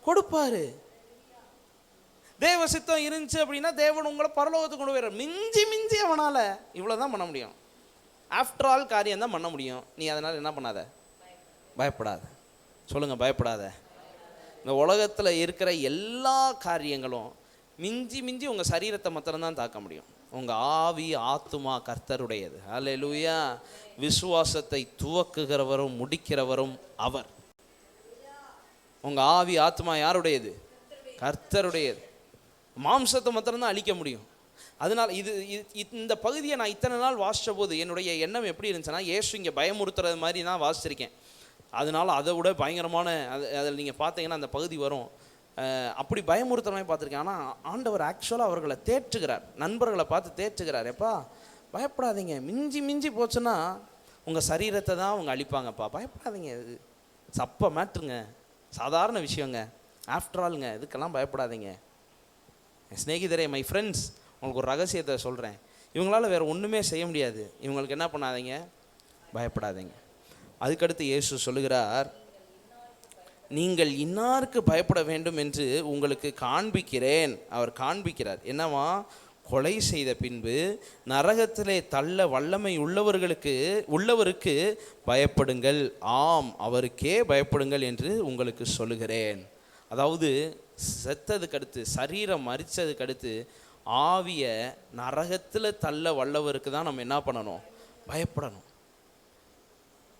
கொடுப்பாரு. தேவ சித்தம் இருந்துச்சு அப்படின்னா தேவன் உங்களை பரலோகத்துக்கு கொண்டு போயிடுற. மிஞ்சி அவனால் இவ்வளோ தான் பண்ண முடியும். ஆஃப்டர் ஆல் காரியம் தான் பண்ண முடியும். நீ அதனால் என்ன பண்ணாத, பயப்படாத. சொல்லுங்கள், பயப்படாத. இந்த உலகத்தில் இருக்கிற எல்லா காரியங்களும் மிஞ்சி உங்கள் சரீரத்தை மாத்திரம்தான் தாக்க முடியும். உங்கள் ஆவி ஆத்துமா கர்த்தருடையது. அல்லேலூயா. விசுவாசத்தை துவக்குகிறவரும் முடிக்கிறவரும் அவர். உங்கள் ஆவி ஆத்துமா யாருடையது, கர்த்தருடையது. மாம்சத்தை மாத்திரம்தான் அழிக்க முடியும். அதனால் இந்த பகுதியை நான் இத்தனை நாள் வாசித்த போது என்னுடைய எண்ணம் எப்படி இருந்துச்சுன்னா, இயேசு இங்கே பயமுறுத்துறது மாதிரி நான் வாசிச்சிருக்கேன். அதனால் அதை விட பயங்கரமான அதில் நீங்கள் பார்த்தீங்கன்னா அந்த பகுதி வரும், அப்படி பயமுறுத்துற மாதிரி பார்த்துருக்கேன். ஆனால் ஆண்டவர் ஆக்சுவலாக அவர்களை தேற்றுகிறார், நண்பர்களை பார்த்து தேற்றுகிறார். எப்பா பயப்படாதீங்க, மிஞ்சி போச்சுன்னா உங்கள் சரீரத்தை தான் அவங்க அழிப்பாங்கப்பா, பயப்படாதீங்க, இது சப்ப மேட்ருங்க, சாதாரண விஷயங்க, ஆஃப்டர் ஆளுங்க, இதுக்கெல்லாம் பயப்படாதீங்க. சிநேகிதரே, மை ஃப்ரெண்ட்ஸ், உங்களுக்கு ஒரு ரகசியத்தை சொல்கிறேன், இவங்களால் வேறு ஒன்றுமே செய்ய முடியாது, இவங்களுக்கு என்ன பண்ணாதீங்க, பயப்படாதீங்க. அதுக்கடுத்து இயேசு சொல்லுகிறார், நீங்கள் இன்னாருக்கு பயப்பட வேண்டும் என்று உங்களுக்கு காண்பிக்கிறேன். அவர் காண்பிக்கிறார் என்னவா, கொலை செய்த பின்பு நரகத்திலே தள்ள வல்லமை உள்ளவருக்கு பயப்படுங்கள், ஆம் அவருக்கே பயப்படுங்கள் என்று உங்களுக்கு சொல்லுகிறேன். அதாவது செத்ததுக்கு அடுத்து, சரீரம் மரித்ததுக்கு அடுத்து ஆவியை நரகத்தில் தள்ள வல்லவருக்கு தான் நம்ம என்ன பண்ணணும், பயப்படணும்.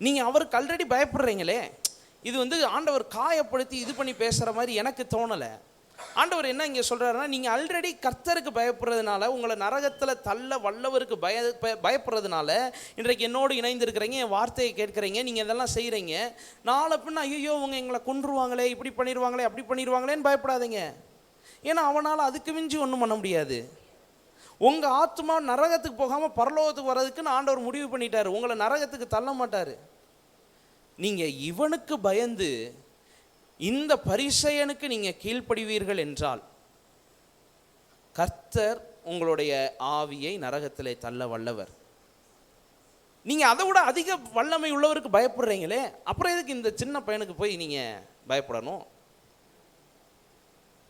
நீங்கள் அவருக்கு ஆல்ரெடி பயப்படுறீங்களே. இது ஆண்டவர் காயப்படுத்தி இது பண்ணி பேசுகிற மாதிரி எனக்கு தோணலை. ஆண்டவர் என்ன இங்கே சொல்கிறாருன்னா, நீங்கள் ஆல்ரெடி கர்த்தருக்கு பயப்படுறதுனால, உங்களை நரகத்தில் தள்ள வல்லவருக்கு பயப்படுறதுனால இன்றைக்கு என்னோடு இணைந்திருக்கிறீங்க, என் வார்த்தையை கேட்குறீங்க, நீங்கள் இதெல்லாம் செய்கிறீங்க. நாளை பின்ன ஐயோ அவங்க எங்களை கொன்றுவாங்களே, இப்படி பண்ணிடுவாங்களே, அப்படி பண்ணிடுவாங்களேன்னு பயப்படாதீங்க. ஏன்னா அவனால் அதுக்கு மிஞ்சி ஒன்றும் பண்ண முடியாது. உங்கள் ஆத்மா நரகத்துக்கு போகாமல் பரலோகத்துக்கு வர்றதுக்குன்னு ஆண்டவர் முடிவு பண்ணிட்டார். உங்களை நரகத்துக்கு தள்ள மாட்டார். நீங்கள் இவனுக்கு பயந்து இந்த பரிசேயனுக்கு நீங்கள் கீழ்ப்படிவீர்கள் என்றால் கர்த்தர் உங்களுடைய ஆவியை நரகத்திலே தள்ள வல்லவர். நீங்கள் அதை விட அதிக வல்லமை உள்ளவருக்கு பயப்படுறீங்களே, அப்புறம் எதுக்கு இந்த சின்ன பையனுக்கு போய் நீங்கள் பயப்படணும்?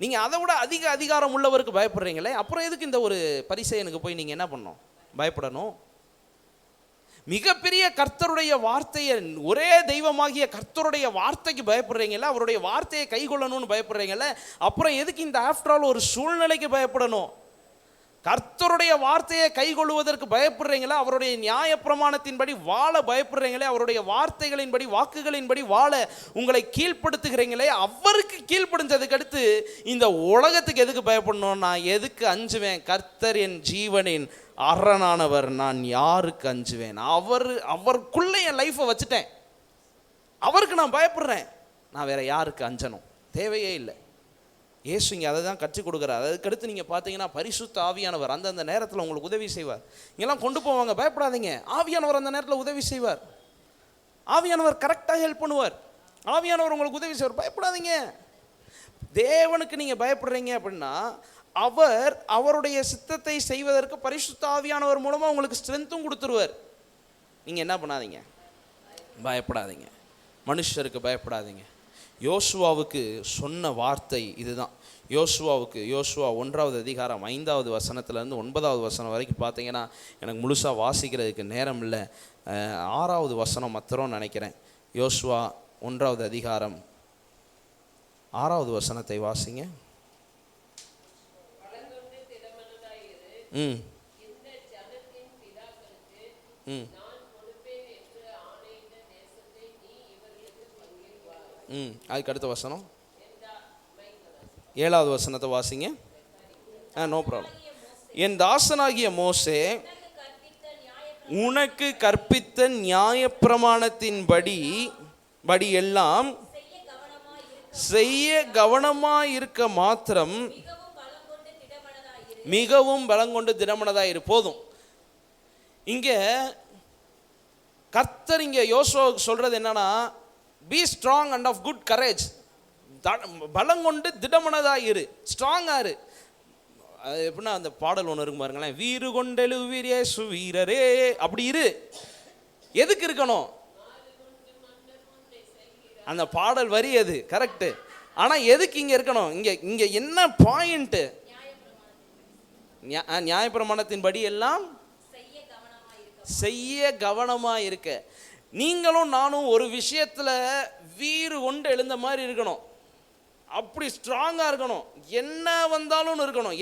நீங்கள் அதை விட அதிக அதிகாரம் உள்ளவருக்கு பயப்படுறீங்களே, அப்புறம் எதுக்கு இந்த ஒரு பரிசேயனுக்கு போய் நீங்கள் என்ன பண்ணணும், பயப்படணும்? மிகப்பெரிய கர்த்தருடைய வார்த்தையை, ஒரே தெய்வமாகிய கர்த்தருடைய வார்த்தைக்கு பயப்படுறீங்களா, அவருடைய வார்த்தையை கை கொள்ளணும்னு பயப்படுறீங்களே, அப்புறம் எதுக்கு இந்த ஆஃப்டர் ஆல் ஒரு சூழ்நிலைக்கு பயப்படணும்? கர்த்தருடைய வார்த்தையை கை கொள்வதற்கு பயப்படுறீங்களா, அவருடைய நியாயப்பிரமாணத்தின்படி வாழ பயப்படுறீங்களே, அவருடைய வார்த்தைகளின்படி வாக்குகளின்படி வாழ உங்களை கீழ்ப்படுத்துகிறீங்களே, அவருக்கு கீழ்ப்படிஞ்சதுக்கு அடுத்து இந்த உலகத்துக்கு எதுக்கு பயப்படணும்? நான் எதுக்கு அஞ்சுவேன்? கர்த்தர் என் ஜீவனின் அரணானவர், நான் யாருக்கு அஞ்சுவேன்? அவருக்குள்ளே என் லைஃப்பை வச்சுட்டேன், அவருக்கு நான் பயப்படுறேன், நான் வேற யாருக்கு அஞ்சணும்? தேவையே இல்லை. இயேசு இங்கே அதை தான் கற்றுக் கொடுக்குறார். அதுக்கடுத்து நீங்கள் பார்த்தீங்கன்னா பரிசுத்த ஆவியானவர் அந்தந்த நேரத்தில் உங்களுக்கு உதவி செய்வார். இங்கெல்லாம் கொண்டு போவாங்க, பயப்படாதீங்க, ஆவியானவர் அந்த நேரத்தில் உதவி செய்வார். ஆவியானவர் கரெக்டாக ஹெல்ப் பண்ணுவார். ஆவியானவர் உங்களுக்கு உதவி செய்வார், பயப்படாதீங்க. தேவனுக்கு நீங்கள் பயப்படுறீங்க அப்படின்னா அவருடைய சித்தத்தை செய்வதற்கு பரிசுத்த ஆவியானவர் மூலமாக உங்களுக்கு ஸ்ட்ரென்த்தும் கொடுத்துருவார். நீங்கள் என்ன பண்ணாதீங்க, பயப்படாதீங்க, மனுஷருக்கு பயப்படாதீங்க. யோசுவாவுக்கு சொன்ன வார்த்தை இதுதான். யோசுவா 1வது அதிகாரம் 5வது வசனத்துலேருந்து 9வது வசனம் வரைக்கும் பார்த்தீங்கன்னா எனக்கு முழுசாக வாசிக்கிறதுக்கு நேரம் இல்லை. 6வது வசனம் மாத்திரம் நினைக்கிறேன். யோசுவா 1வது அதிகாரம் 6வது வசனத்தை வாசிங்க. அதுக்கு அடுத்த வசனம் 7வது வசனத்தை வாசிங்க. No problem. என் தாசனாகிய மோசே உனக்கு கற்பித்த நியாயப்பிரமாணத்தின் படி எல்லாம் செய்ய கவனமாய் இருக்க மாத்திரம் மிகவும் பலங்கொண்டு திடமனதாய் இரு. போதும். இங்க கர்த்தர் இங்க யோசுவாவுக்கு சொல்றது என்னன்னா, be strong and of good courage. பலங்கொண்டு திடமனதாய் இரு, ஸ்ட்ராங்கா இரு. அது எப்படின்னா அந்த பாடல் ஒன்று இருக்கும் பாருங்களேன், வீறு கொண்டெழு வீரேசு வீரரே, அப்படி இரு. எதுக்கு இருக்கணும்? அந்த பாடல் வரி அது கரெக்டு. ஆனால் எதுக்கு இங்கே இருக்கணும்? இங்கே என்ன பாயிண்ட்டு? நியாயப்பிரமாணத்தின்படி எல்லாம் செய்ய கவனமாக இருக்க. நீங்களும் நானும் ஒரு விஷயத்தில் வீறு கொண்டு எழுந்த மாதிரி இருக்கணும், அப்படி ஸ்ட்ராங்காக இருக்கணும், என்ன வந்தாலும் இருக்கணும்.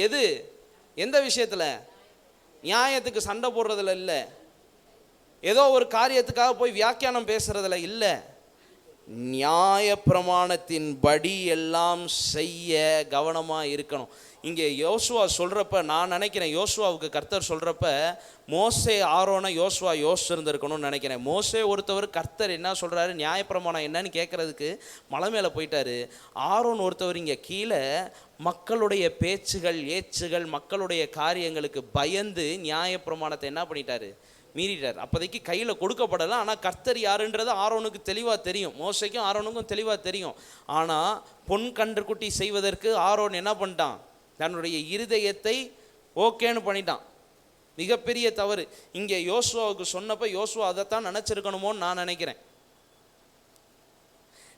எந்த விஷயத்தில்? நியாயத்துக்கு சண்டை போடுறதில்ல இல்லை, ஏதோ ஒரு காரியத்துக்காக போய் வியாக்கியானம் பேசுறதில்ல இல்லை, நியாயப்பிரமாணத்தின் படி எல்லாம் செய்ய கவனமாக இருக்கணும். இங்கே யோசுவா சொல்கிறப்ப நான் நினைக்கிறேன், யோசுவாவுக்கு கர்த்தர் சொல்கிறப்ப மோசே ஆரோனை யோசுவா யோசிச்சிருந்துருக்கணும்னு நினைக்கிறேன். மோசே ஒருத்தவர் கர்த்தர் என்ன சொல்கிறாரு, நியாயப்பிரமாணம் என்னன்னு கேட்குறதுக்கு மலை மேலே போயிட்டாரு. ஆரோன் ஒருத்தவர் இங்கே கீழே மக்களுடைய பேச்சுகள் ஏச்சுகள் மக்களுடைய காரியங்களுக்கு பயந்து நியாயப்பிரமாணத்தை என்ன பண்ணிட்டாரு, மீறிட்டார். அப்போதைக்கு கையில் கொடுக்கப்படலாம். ஆனால் கர்த்தர் யாருன்றது ஆரோனுக்கு தெளிவாக தெரியும், மோசைக்கும் ஆரோனுக்கும் தெளிவாக தெரியும். ஆனால் பொன் கன்றுக்குட்டி செய்வதற்கு ஆரோன் என்ன பண்ணிட்டான், தன்னுடைய இருதயத்தை ஓகேன்னு பண்ணிட்டான். மிகப்பெரிய தவறு. இங்கே யோசுவாவுக்கு சொன்னப்போ யோசுவா அதைத்தான் நினச்சிருக்கணுமோன்னு நான் நினைக்கிறேன்.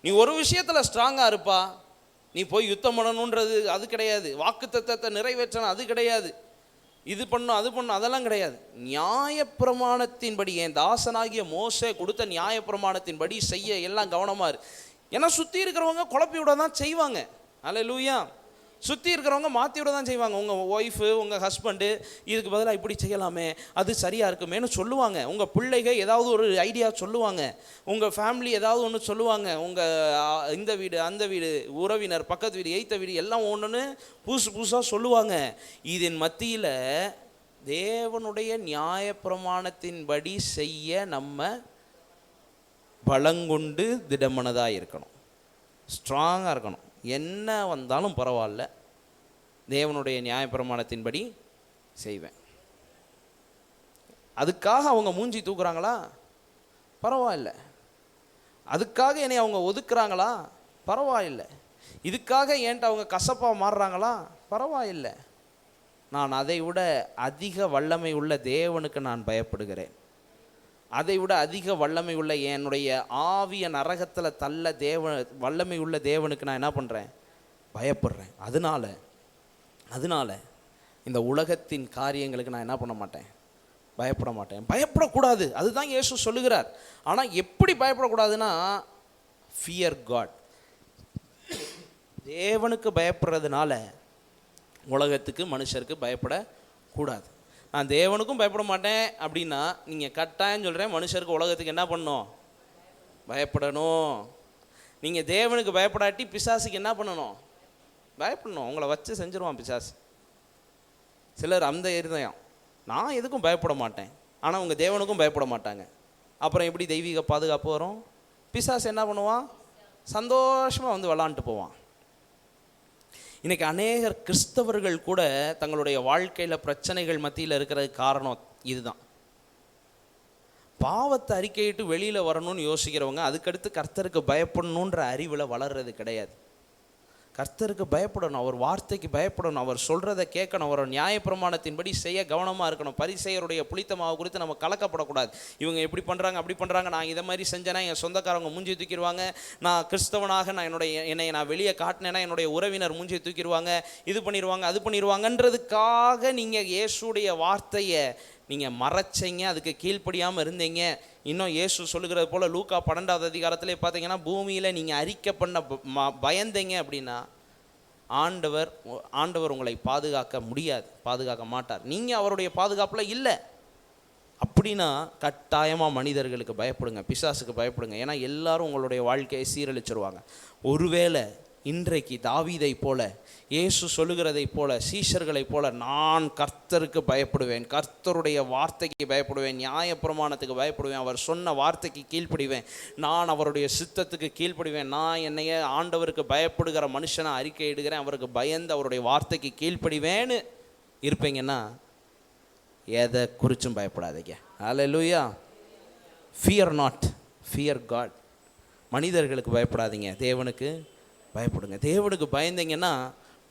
நீ ஒரு விஷயத்தில் ஸ்ட்ராங்காக இருப்பா, நீ போய் யுத்தம் பண்ணணுன்றது அது கிடையாது, வாக்கு தத்தத்தை நிறைவேற்றணும் அது கிடையாது, இது பண்ணும் அது பண்ணும் அதெல்லாம் கிடையாது. நியாயப்பிரமாணத்தின்படி என் தாசனாகிய மோசே கொடுத்த நியாயப்பிரமாணத்தின்படி செய்ய எல்லாம் கவனமாக இரு. ஏன்னா சுற்றி இருக்கிறவங்க குழப்பி விட தான் செய்வாங்க. அல்லேலூயா. சுற்றி இருக்கிறவங்க மாற்றி விட தான் செய்வாங்க. உங்கள் ஒய்ஃபு உங்கள் ஹஸ்பண்டு இதுக்கு பதிலாக இப்படி செய்யலாமே, அது சரியாக இருக்குமேனு சொல்லுவாங்க. உங்கள் பிள்ளைகள் ஏதாவது ஒரு ஐடியா சொல்லுவாங்க, உங்கள் ஃபேமிலி ஏதாவது ஒன்று சொல்லுவாங்க, உங்கள் இந்த வீடு அந்த வீடு உறவினர் பக்கத்து வீடு எய்த்த வீடு எல்லாம் ஒன்றுன்னு புதுசாக சொல்லுவாங்க. இதன் மத்தியில் தேவனுடைய நியாயப்பிரமாணத்தின்படி செய்ய நம்ம பலங்கொண்டு திடமனதாக இருக்கணும், ஸ்ட்ராங்காக இருக்கணும். என்ன வந்தாலும் பரவாயில்ல, தேவனுடைய நியாயப்பிரமாணத்தின்படி செய்வேன். அதுக்காக அவங்க மூஞ்சி தூக்குறாங்களா? பரவாயில்ல. அதுக்காக என்னை அவங்க ஒதுக்குறாங்களா? பரவாயில்லை. இதுக்காக என்கிட்ட அவங்க கசப்பாக மாறுறாங்களா? பரவாயில்லை. நான் அதை விட அதிக வல்லமை உள்ள தேவனுக்கு நான் பயப்படுகிறேன். அதை விட அதிக வல்லமை உள்ள என்னுடைய ஆவிய நரகத்தில் தள்ள வல்லமை உள்ள தேவனுக்கு நான் என்ன பண்ணுறேன்? பயப்படுறேன். அதனால இந்த உலகத்தின் காரியங்களுக்கு நான் என்ன பண்ண மாட்டேன்? பயப்பட மாட்டேன். பயப்படக்கூடாது, அதுதான் இயேசு சொல்லுகிறார். ஆனால் எப்படி பயப்படக்கூடாதுன்னா, ஃபியர் காட். தேவனுக்கு பயப்படுறதுனால உலகத்துக்கு மனுஷருக்கு பயப்படக்கூடாது. நான் தேவனுக்கும் பயப்பட மாட்டேன் அப்படின்னா நீங்கள் கட்டாயம் சொல்கிறேன், மனுஷருக்கு உலகத்துக்கு என்ன பண்ணணும்? பயப்படணும். நீங்கள் தேவனுக்கு பயப்படாட்டி பிசாசுக்கு என்ன பண்ணணும்? பயப்படணும். உங்களை வச்சு செஞ்சுருவான் பிசாசு. சிலர் அந்த இருதயம், நான் எதுக்கும் பயப்பட மாட்டேன், ஆனால் உங்கள் தேவனுக்கும் பயப்பட மாட்டாங்க. அப்புறம் எப்படி தெய்வீக பாதுகாப்பு வரும்? பிசாசு என்ன பண்ணுவான்? சந்தோஷமாக வந்து விளாண்டுட்டு போவான். இன்றைக்கி அநேகர் கிறிஸ்தவர்கள் கூட தங்களுடைய வாழ்க்கையில் பிரச்சனைகள் மத்தியில் இருக்கிறதுக்கு காரணம் இதுதான். பாவத்தை அறிக்கையிட்டு வெளியில் வரணும்னு யோசிக்கிறவங்க அதுக்கடுத்து கர்த்தருக்கு பயப்படணுன்ற அறிவில் வளர்றது கிடையாது. கர்த்தருக்கு பயப்படணும், அவர் வார்த்தைக்கு பயப்படணும், அவர் சொல்கிறத கேட்கணும், அவர் நியாயப்பிரமாணத்தின்படி செய்ய கவனமாக இருக்கணும். பரிசேயருடைய புளித்த மாவு குறித்து நம்ம கலக்கப்படக்கூடாது. இவங்க எப்படி பண்ணுறாங்க, அப்படி பண்ணுறாங்க, நான் இதை மாதிரி செஞ்சேன்னா என் சொந்தக்காரங்க மூஞ்சி தூக்கிடுவாங்க, நான் கிறிஸ்தவனாக என்னை நான் வெளியே காட்டினேன்னா என்னுடைய உறவினர் மூஞ்சி தூக்கிடுவாங்க, இது பண்ணிடுவாங்க, அது பண்ணிடுவாங்கன்றதுக்காக நீங்கள் இயேசுடைய வார்த்தையை நீங்கள் மறைச்சிங்க, அதுக்கு கீழ்ப்படியாமல் இருந்தீங்க. இன்னும் இயேசு சொல்லுகிறது போல் லூக்கா 12வது அதிகாரத்திலே பார்த்தீங்கன்னா, பூமியில் நீங்கள் அறிக்கை பண்ண பயந்தீங்க அப்படின்னா ஆண்டவர் உங்களை பாதுகாக்க முடியாது, பாதுகாக்க மாட்டார். நீங்கள் அவருடைய பாதுகாப்பில் இல்லை அப்படின்னா கட்டாயமாக மனிதர்களுக்கு பயப்படுங்க, பிசாசுக்கு பயப்படுங்க. ஏன்னா எல்லாரும் உங்களுடைய வாழ்க்கையை சீரழிச்சிருவாங்க. ஒருவேளை இன்றைக்கு தாவீதை போல, இயேசு சொல்லுகிறதை போல, சீஷர்களைப் போல நான் கர்த்தருக்கு பயப்படுவேன், கர்த்தருடைய வார்த்தைக்கு பயப்படுவேன், நியாயப்பிரமாணத்துக்கு பயப்படுவேன், அவர் சொன்ன வார்த்தைக்கு கீழ்ப்படிவேன், நான் அவருடைய சித்தத்துக்கு கீழ்ப்படிவேன், நான் என்னைய ஆண்டவருக்கு பயப்படுகிற மனுஷனை அறிக்கை இடுகிறேன், அவருக்கு பயந்து அவருடைய வார்த்தைக்கு கீழ்ப்படிவேன்னு இருப்பீங்கன்னா எதை குறிச்சும் பயப்படாதீங்க. ஹல்லேலூயா. Fear not, fear God. மனிதர்களுக்கு பயப்படாதீங்க, தேவனுக்கு பயப்படுங்க. தேவனுக்கு பயந்தீங்கன்னா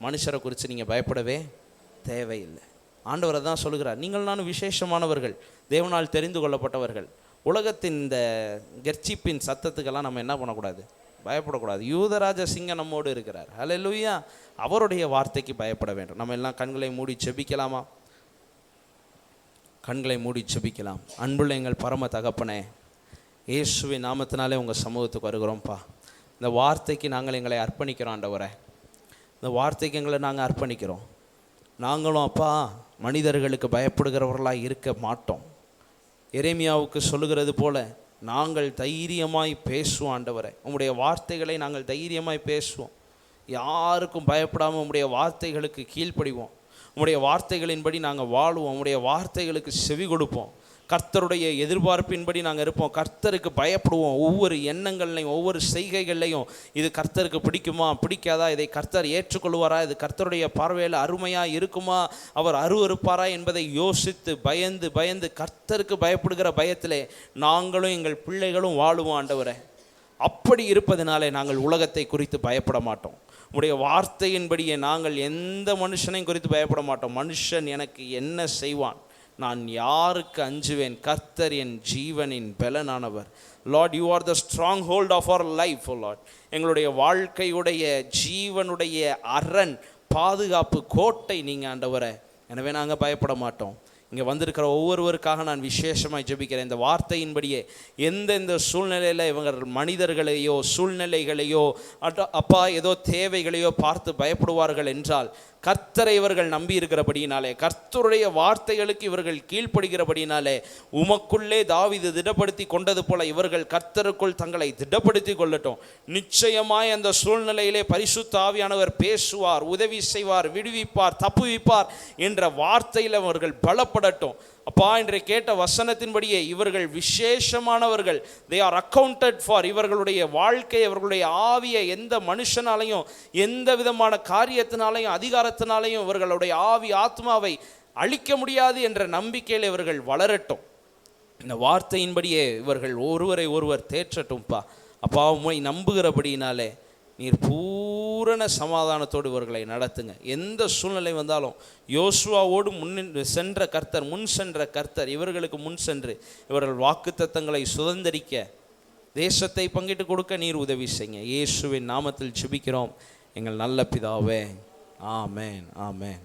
மனுஷரை குறித்து நீங்கள் பயப்படவே தேவையில்லை. ஆண்டவரை தான் சொல்லுகிறார், நீங்கள் நானும் விசேஷமானவர்கள், தேவனால் தெரிந்து கொள்ளப்பட்டவர்கள். உலகத்தின் இந்த கர்ச்சிப்பின் சத்தத்துக்கெல்லாம் நம்ம என்ன பண்ணக்கூடாது? பயப்படக்கூடாது. யூதராஜ சிங்கம் நம்மோடு இருக்கிறார். ஹல்லேலூயா. அவருடைய வார்த்தைக்கு பயப்பட வேண்டும். நம்ம எல்லாம் கண்களை மூடி செபிக்கலாமா? கண்களை மூடி செபிக்கலாம். அன்புள்ள எங்கள் பரம தகப்பனே, இயேசுவின் நாமத்தினாலே உங்கள் சமூகத்துக்கு வருகிறோம்ப்பா. இந்த வார்த்தைக்கு நாங்கள் எங்களை அர்ப்பணிக்கிறோம் ஆண்டவரே. இந்த வார்த்தைக்கு எங்களை நாங்கள் அர்ப்பணிக்கிறோம். நாங்களும் அப்பா மனிதர்களுக்கு பயப்படுகிறவர்களாக இருக்க மாட்டோம். எரேமியாவுக்கு சொல்லுகிறது போல நாங்கள் தைரியமாய் பேசுவோம் ஆண்டவரே. உம்முடைய வார்த்தைகளை நாங்கள் தைரியமாய் பேசுவோம். யாருக்கும் பயப்படாமல் உம்முடைய வார்த்தைகளுக்கு கீழ்ப்படிவோம். உம்முடைய வார்த்தைகளின்படி நாங்கள் வாழ்வோம். உம்முடைய வார்த்தைகளுக்கு செவி கொடுப்போம். கர்த்தருடைய எதிர்பார்ப்பின்படி நாங்கள் இருப்போம். கர்த்தருக்கு பயப்படுவோம். ஒவ்வொரு எண்ணங்கள்லையும் ஒவ்வொரு செய்கைகள்லையும் இது கர்த்தருக்கு பிடிக்குமா பிடிக்காதா, இதை கர்த்தர் ஏற்றுக்கொள்வாரா, இது கர்த்தருடைய பார்வையில் அருமையாக இருக்குமா, அவர் அருவருப்பாரா என்பதை யோசித்து பயந்து பயந்து கர்த்தருக்கு பயப்படுகிற பயத்திலே நாங்களும் எங்கள் பிள்ளைகளும் வாழுவோம் ஆண்டவரே. அப்படி இருப்பதனாலே நாங்கள் உலகத்தை குறித்து பயப்பட மாட்டோம். உடைய வார்த்தையின்படியே நாங்கள் எந்த மனுஷனையும் குறித்து பயப்பட மாட்டோம். மனுஷன் எனக்கு என்ன செய்வான், நான் யாருக்கு அஞ்சுவேன்? கர்த்தர் என் ஜீவனின் பலனானவர். Lord, you are the stronghold of our life. Oh Lord, எங்களுடைய வாழ்க்கையுடைய ஜீவனுடைய அரண், பாதுகாப்பு கோட்டை நீங்கள் ஆண்டவரே. எனவே நாங்கள் பயப்பட மாட்டோம். இங்கே வந்திருக்கிற ஒவ்வொருவருக்காக நான் விசேஷமாக ஜெபிக்கிறேன். இந்த வார்த்தையின்படியே எந்தெந்த சூழ்நிலையில் இவங்க மனிதர்களையோ சூழ்நிலைகளையோ அப்பா ஏதோ தேவைகளையோ பார்த்து பயப்படுவார்கள் என்றால், கர்த்தரை இவர்கள் நம்பி இருக்கிறபடியினாலே, கர்த்தருடைய வார்த்தைகளுக்கு இவர்கள் கீழ்ப்படுகிறபடியினாலே, உமக்குள்ளே தாவீது திடப்படுத்தி கொண்டது போல இவர்கள் கர்த்தருக்குள் தங்களை திடப்படுத்தி கொள்ளட்டும். நிச்சயமாய் அந்த சூழ்நிலையிலே பரிசுத்த ஆவியானவர் பேசுவார், உதவி செய்வார், விடுவிப்பார், தப்புவிப்பார் என்ற வார்த்தையில் அவர்கள் பலப்படட்டும். அப்பா, இன்றை கேட்ட வசனத்தின்படியே இவர்கள் விசேஷமானவர்கள். They are accounted for. இவர்களுடைய வாழ்க்கை, இவர்களுடைய ஆவியை எந்த மனுஷனாலையும் எந்த விதமான காரியத்தினாலையும் அதிகாரத்தினாலையும் இவர்களுடைய ஆவி ஆத்மாவை அழிக்க முடியாது என்ற நம்பிக்கையில் இவர்கள் வளரட்டும். இந்த வார்த்தையின்படியே இவர்கள் ஒருவரை ஒருவர் தேற்றட்டும்ப்பா. அப்பா உம்மை நம்புகிறபடினாலே நீர் பூரண சமாதானத்தோடு இவர்களை நடத்துங்க. எந்த சூழ்நிலை வந்தாலும் யோசுவாவோடு முன் சென்ற கர்த்தர் இவர்களுக்கு முன் சென்று இவர்கள் வாக்குத்தத்தங்களை சுதந்தரிக்க, தேசத்தை பங்கிட்டு கொடுக்க நீர் உதவி செய்யுங்க. இயேசுவின் நாமத்தில் ஜெபிக்கிறோம் எங்கள் நல்ல பிதாவே. ஆமென், ஆமென்.